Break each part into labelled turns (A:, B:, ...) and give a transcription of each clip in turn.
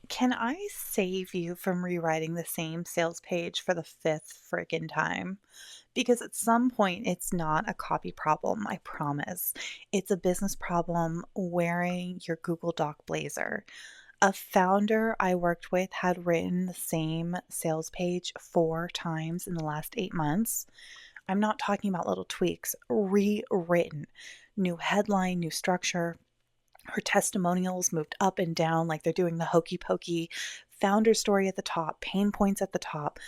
A: Can I save you from rewriting the same sales page for the fifth friggin' time? Because at some point, it's not a copy problem, I promise. It's a business problem wearing your Google Doc blazer. A founder I worked with had written the same sales page 4 times in the last 8 months. I'm not talking about little tweaks, rewritten. New headline, new structure. Her testimonials moved up and down like they're doing the hokey pokey founder story at the top, pain points at the top.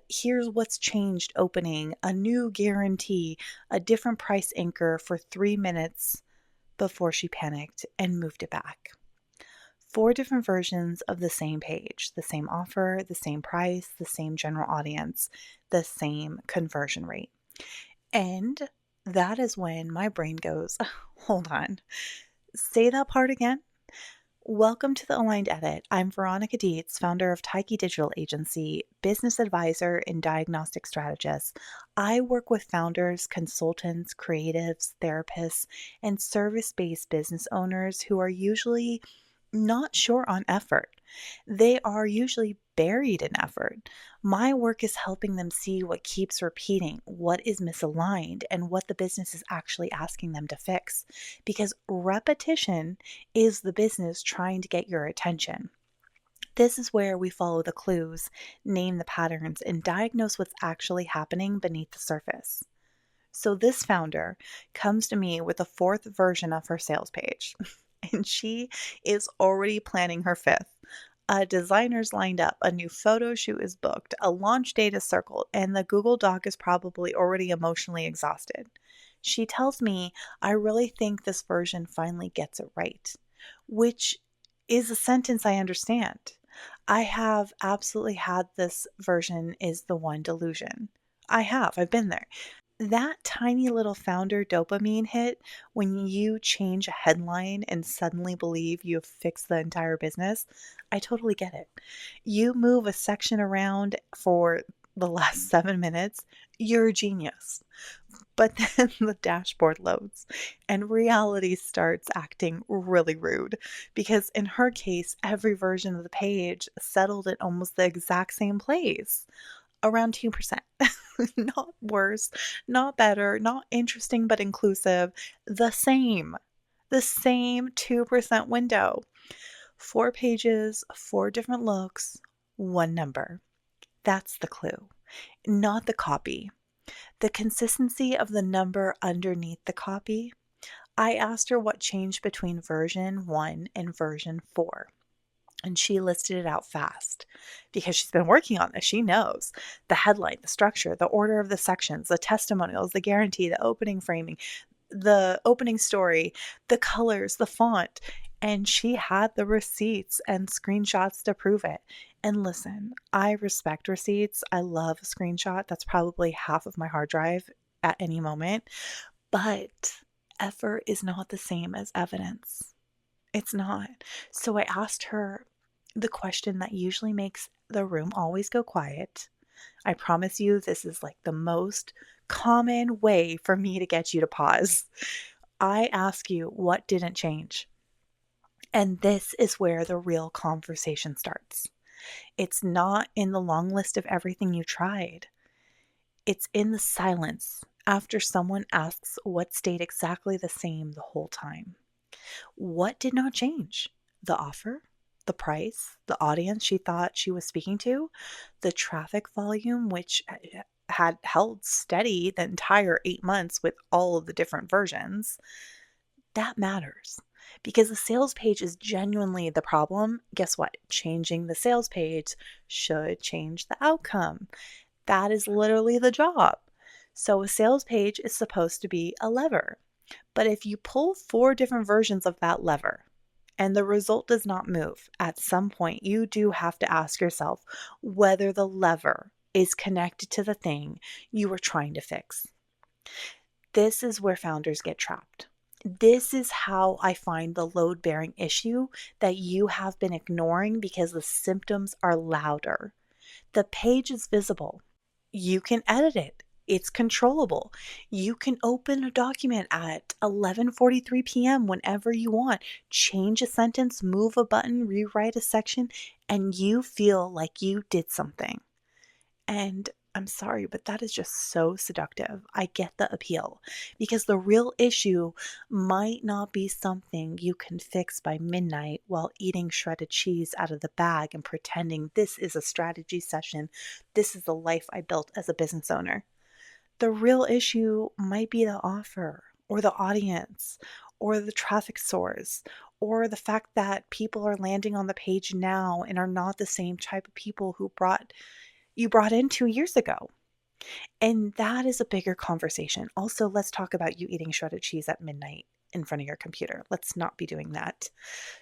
A: Here's what's changed opening, a new guarantee, a different price anchor for 3 minutes before she panicked and moved it back. 4 different versions of the same page, the same offer, the same price, the same general audience, the same conversion rate. And that is when my brain goes, hold on, say that part again. Welcome to the Aligned Edit. I'm Veronica Dietz, founder of Taiki Digital Agency, business advisor, and diagnostic strategist. I work with founders, consultants, creatives, therapists, and service-based business owners who are usually not short on effort. They are usually buried in effort. My work is helping them see what keeps repeating, what is misaligned, and what the business is actually asking them to fix. Because repetition is the business trying to get your attention. This is where we follow the clues, name the patterns, and diagnose what's actually happening beneath the surface. So this founder comes to me with a fourth version of her sales page, and she is already planning her fifth. A designer's lined up, a new photo shoot is booked, a launch date is circled, and the Google Doc is probably already emotionally exhausted. She tells me, I really think this version finally gets it right, which is a sentence I understand. I have absolutely had this version is the one delusion. I've been there. That tiny little founder dopamine hit when you change a headline and suddenly believe you have fixed the entire business, I totally get it. You move a section around for the last 7 minutes, you're a genius. But then the dashboard loads and reality starts acting really rude because in her case, every version of the page settled at almost the exact same place, around 2%. Not worse, not better, not interesting but inclusive, the same. The same 2% window. 4 pages, 4 different looks, one number. That's the clue, not the copy. The consistency of the number underneath the copy. I asked her what changed between version 1 and version 4. And she listed it out fast because she's been working on this. She knows the headline, the structure, the order of the sections, the testimonials, the guarantee, the opening framing, the opening story, the colors, the font. And she had the receipts and screenshots to prove it. And listen, I respect receipts. I love a screenshot. That's probably half of my hard drive at any moment. But effort is not the same as evidence. It's not. So I asked her the question that usually makes the room always go quiet. I promise you, this is like the most common way for me to get you to pause. I ask you, what didn't change? And this is where the real conversation starts. It's not in the long list of everything you tried. It's in the silence after someone asks what stayed exactly the same the whole time. What did not change? The offer? The price? The audience she thought she was speaking to? The traffic volume, which had held steady the entire 8 months with all of the different versions? That matters. Because the sales page is genuinely the problem. Guess what? Changing the sales page should change the outcome. That is literally the job. So a sales page is supposed to be a lever. But if you pull 4 different versions of that lever and the result does not move, at some point you do have to ask yourself whether the lever is connected to the thing you were trying to fix. This is where founders get trapped. This is how I find the load-bearing issue that you have been ignoring because the symptoms are louder. The page is visible. You can edit it. It's controllable. You can open a document at 11:43 p.m. whenever you want, change a sentence, move a button, rewrite a section, and you feel like you did something. And I'm sorry, but that is just so seductive. I get the appeal because the real issue might not be something you can fix by midnight while eating shredded cheese out of the bag and pretending this is a strategy session. This is the life I built as a business owner. The real issue might be the offer or the audience or the traffic source or the fact that people are landing on the page now and are not the same type of people who brought in 2 years ago. And that is a bigger conversation. Also, let's talk about you eating shredded cheese at midnight in front of your computer. Let's not be doing that.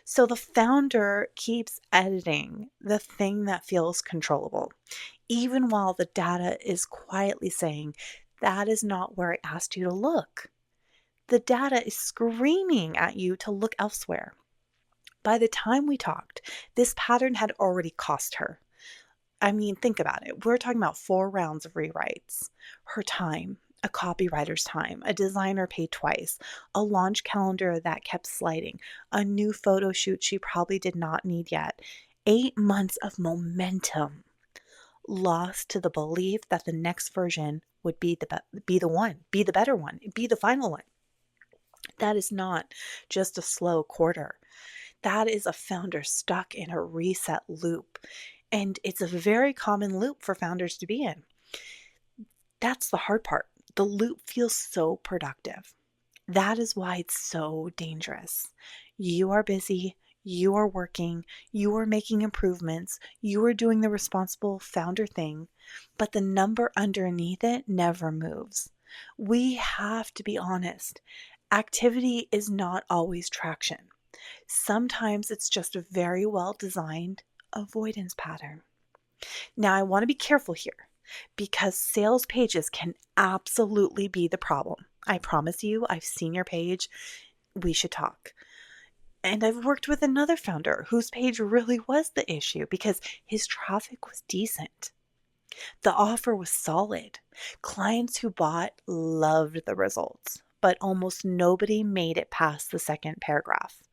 A: So the founder keeps editing the thing that feels controllable, even while the data is quietly saying, that is not where I asked you to look. The data is screaming at you to look elsewhere. By the time we talked, this pattern had already cost her. I mean, think about it. We're talking about 4 rounds of rewrites. Her time, a copywriter's time, a designer paid twice, a launch calendar that kept sliding, a new photo shoot she probably did not need yet, 8 months of momentum lost to the belief that the next version would be the one, be the better one, be the final one. That is not just a slow quarter. That is a founder stuck in a reset loop. And it's a very common loop for founders to be in. That's the hard part. The loop feels so productive. That is why it's so dangerous. You are busy, you are working, you are making improvements, you are doing the responsible founder thing, but the number underneath it never moves. We have to be honest. Activity is not always traction. Sometimes it's just a very well designed avoidance pattern. Now, I want to be careful here because sales pages can absolutely be the problem. I promise you, I've seen your page. We should talk. And I've worked with another founder whose page really was the issue because his traffic was decent. The offer was solid. Clients who bought loved the results, but almost nobody made it past the second paragraph.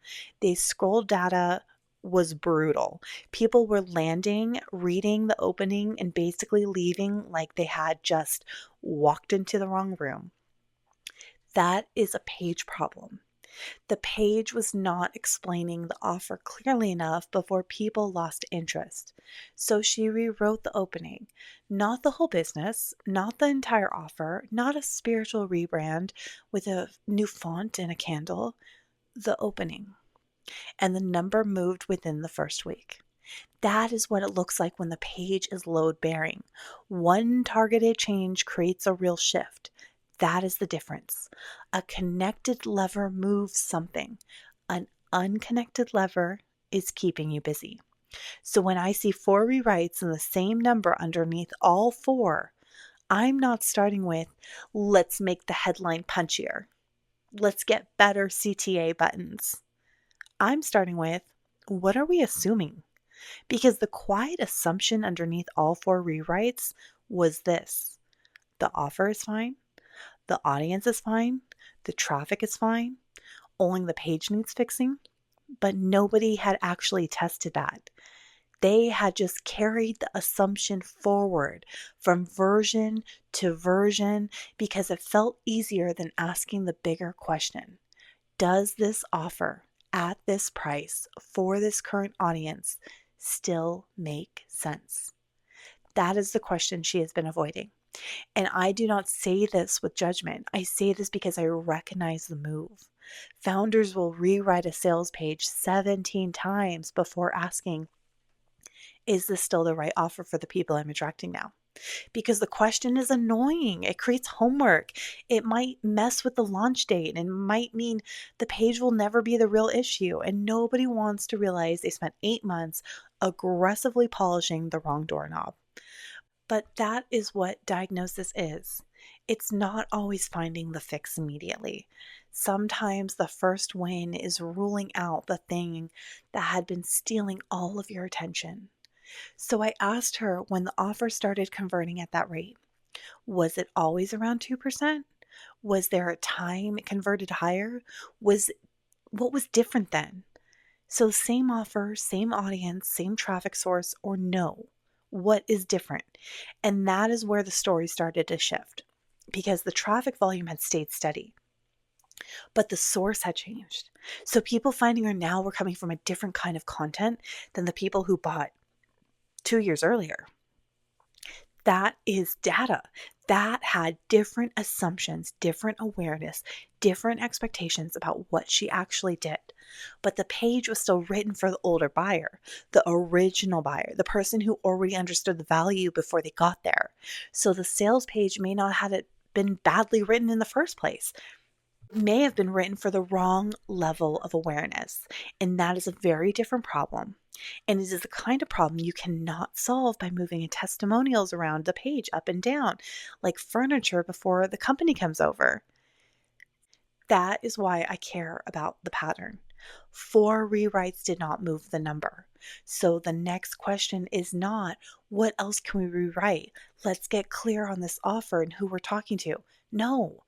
A: The scroll data was brutal. People were landing, reading the opening, and basically leaving like they had just walked into the wrong room. That is a page problem. The page was not explaining the offer clearly enough before people lost interest. So she rewrote the opening. Not the whole business, not the entire offer, not a spiritual rebrand with a new font and a candle. The opening. And the number moved within the first week. That is what it looks like when the page is load bearing. One targeted change creates a real shift. That is the difference. A connected lever moves something. An unconnected lever is keeping you busy. So when I see 4 rewrites and the same number underneath all 4, I'm not starting with, let's make the headline punchier. Let's get better CTA buttons. I'm starting with, what are we assuming? Because the quiet assumption underneath all 4 rewrites was this: the offer is fine, the audience is fine, the traffic is fine, only the page needs fixing, but nobody had actually tested that. They had just carried the assumption forward from version to version because it felt easier than asking the bigger question. Does this offer at this price for this current audience still make sense? That is the question she has been avoiding. And I do not say this with judgment. I say this because I recognize the move. Founders will rewrite a sales page 17 times before asking, is this still the right offer for the people I'm attracting now? Because the question is annoying. It creates homework. It might mess with the launch date and might mean the page will never be the real issue. And nobody wants to realize they spent 8 months aggressively polishing the wrong doorknob. But that is what diagnosis is. It's not always finding the fix immediately. Sometimes the first win is ruling out the thing that had been stealing all of your attention. So I asked her when the offer started converting at that rate, Was it always around 2%? Was there a time it converted higher? Was What was different then? So same offer, same audience, same traffic source, or no? What is different? And that is where the story started to shift because the traffic volume had stayed steady, but the source had changed. So people finding her now were coming from a different kind of content than the people who bought 2 years earlier. That is data. That had different assumptions, different awareness, different expectations about what she actually did. But the page was still written for the older buyer, the original buyer, the person who already understood the value before they got there. So the sales page may not have been badly written in the first place. It may have been written for the wrong level of awareness, and that is a very different problem. And it is the kind of problem you cannot solve by moving testimonials around the page up and down like furniture before the company comes over. That is why I care about the pattern. 4 rewrites did not move the number. So the next question is not, what else can we rewrite? Let's get clear on this offer and who we're talking to. No.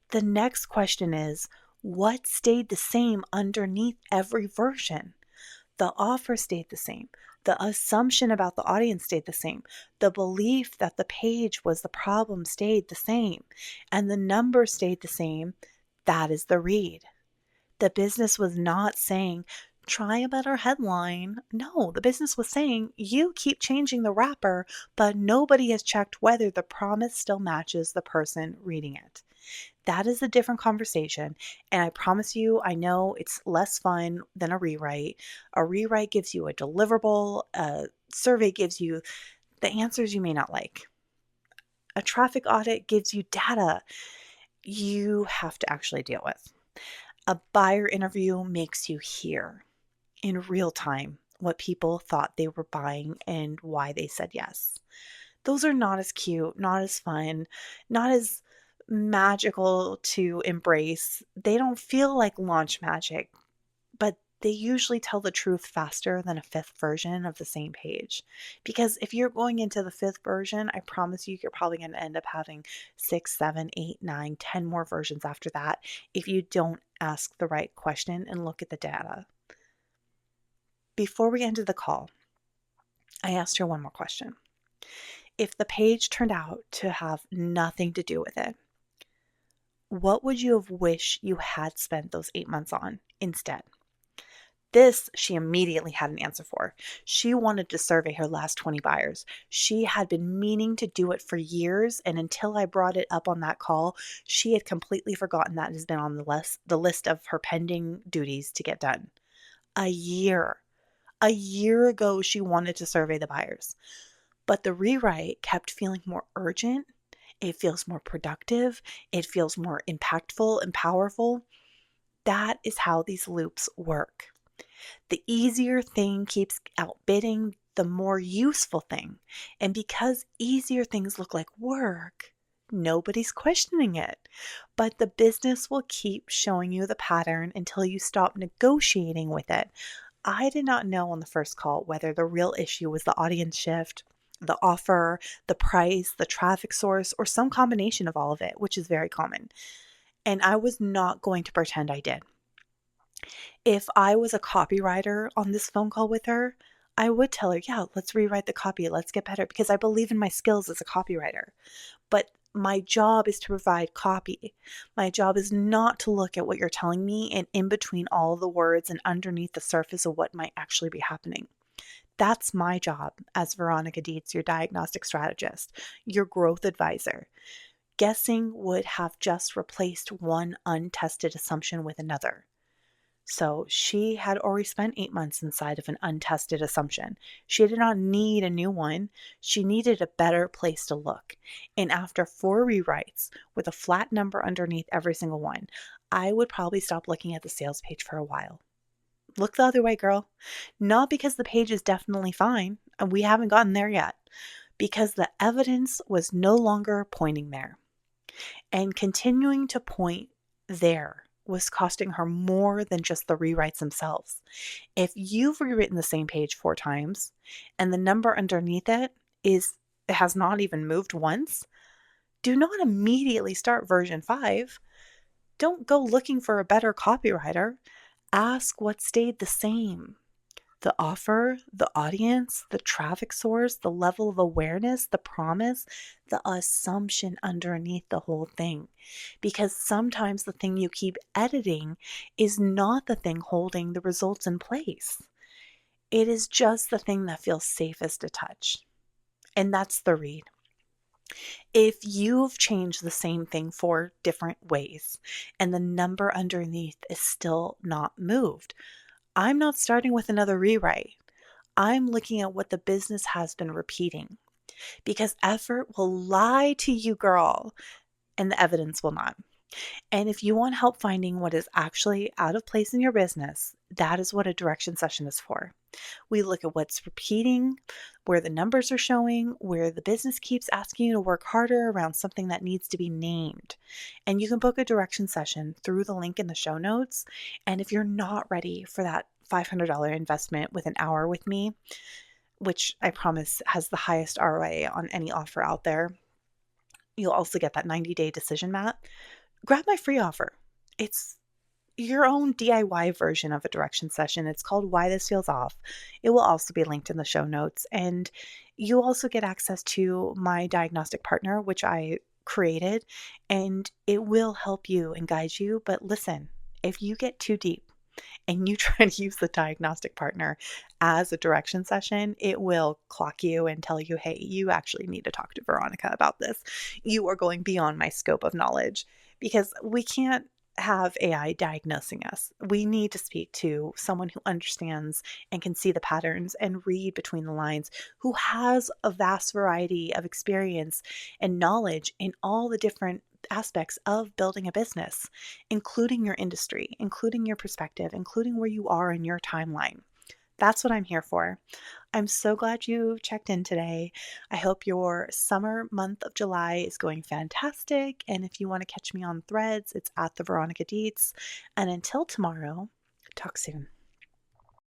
A: The next question is, what stayed the same underneath every version? The offer stayed the same. The assumption about the audience stayed the same. The belief that the page was the problem stayed the same. And the number stayed the same. That is the read. The business was not saying, try a better headline. No, the business was saying, you keep changing the wrapper, but nobody has checked whether the promise still matches the person reading it. That is a different conversation. And I promise you, I know it's less fun than a rewrite. A rewrite gives you a deliverable, a survey gives you the answers you may not like. A traffic audit gives you data you have to actually deal with. A buyer interview makes you hear in real time what people thought they were buying and why they said yes. Those are not as cute, not as fun, not as magical to embrace. They don't feel like launch magic, but they usually tell the truth faster than a 5th version of the same page. Because if you're going into the 5th version, I promise you, you're probably going to end up having 6, 7, 8, 9, 10 more versions after that if you don't ask the right question and look at the data. Before we ended the call, I asked her one more question. If the page turned out to have nothing to do with it, what would you have wished you had spent those 8 months on instead? This she immediately had an answer for. She wanted to survey her last 20 buyers. She had been meaning to do it for years, and until I brought it up on that call, she had completely forgotten that it has been on the list of her pending duties to get done. A year ago, she wanted to survey the buyers. But the rewrite kept feeling more urgent. It feels more productive. It feels more impactful and powerful. That is how these loops work. The easier thing keeps outbidding the more useful thing. And because easier things look like work, nobody's questioning it. But the business will keep showing you the pattern until you stop negotiating with it. I did not know on the first call whether the real issue was the audience shift, the offer, the price, the traffic source, or some combination of all of it, which is very common. And I was not going to pretend I did. If I was a copywriter on this phone call with her, I would tell her, yeah, let's rewrite the copy. Let's get better because I believe in my skills as a copywriter. But my job is to provide copy. My job is not to look at what you're telling me and in between all the words and underneath the surface of what might actually be happening. That's my job as Veronica Dietz, your diagnostic strategist, your growth advisor. Guessing would have just replaced one untested assumption with another. So she had already spent 8 months inside of an untested assumption. She did not need a new one. She needed a better place to look. And after 4 rewrites with a flat number underneath every single one, I would probably stop looking at the sales page for a while. Look the other way, girl. Not because the page is definitely fine, and we haven't gotten there yet, because the evidence was no longer pointing there. And continuing to point there was costing her more than just the rewrites themselves. If you've rewritten the same page 4 times and the number underneath it has not even moved once, Do not immediately start version 5. Don't go looking for a better copywriter. Ask what stayed the same: the offer, the audience, the traffic source, the level of awareness, the promise, the assumption underneath the whole thing. Because sometimes the thing you keep editing is not the thing holding the results in place. It is just the thing that feels safest to touch. And that's the read. If you've changed the same thing 4 different ways and the number underneath is still not moved, I'm not starting with another rewrite. I'm looking at what the business has been repeating, because effort will lie to you, girl, and the evidence will not. And if you want help finding what is actually out of place in your business, that is what a direction session is for. We look at what's repeating, where the numbers are showing, where the business keeps asking you to work harder around something that needs to be named. And you can book a direction session through the link in the show notes. And if you're not ready for that $500 investment with an hour with me, which I promise has the highest ROI on any offer out there, you'll also get that 90-day decision mat. Grab my free offer. It's your own DIY version of a direction session. It's called Why This Feels Off. It will also be linked in the show notes. And you also get access to my diagnostic partner, which I created, and it will help you and guide you. But listen, if you get too deep and you try to use the diagnostic partner as a direction session, it will clock you and tell you, hey, you actually need to talk to Veronica about this. You are going beyond my scope of knowledge, because we can't have AI diagnosing us. We need to speak to someone who understands and can see the patterns and read between the lines, who has a vast variety of experience and knowledge in all the different aspects of building a business, including your industry, including your perspective, including where you are in your timeline. That's what I'm here for. I'm so glad you checked in today. I hope your summer month of July is going fantastic. And if you want to catch me on Threads, it's at the Veronica Dietz. And until tomorrow, talk soon.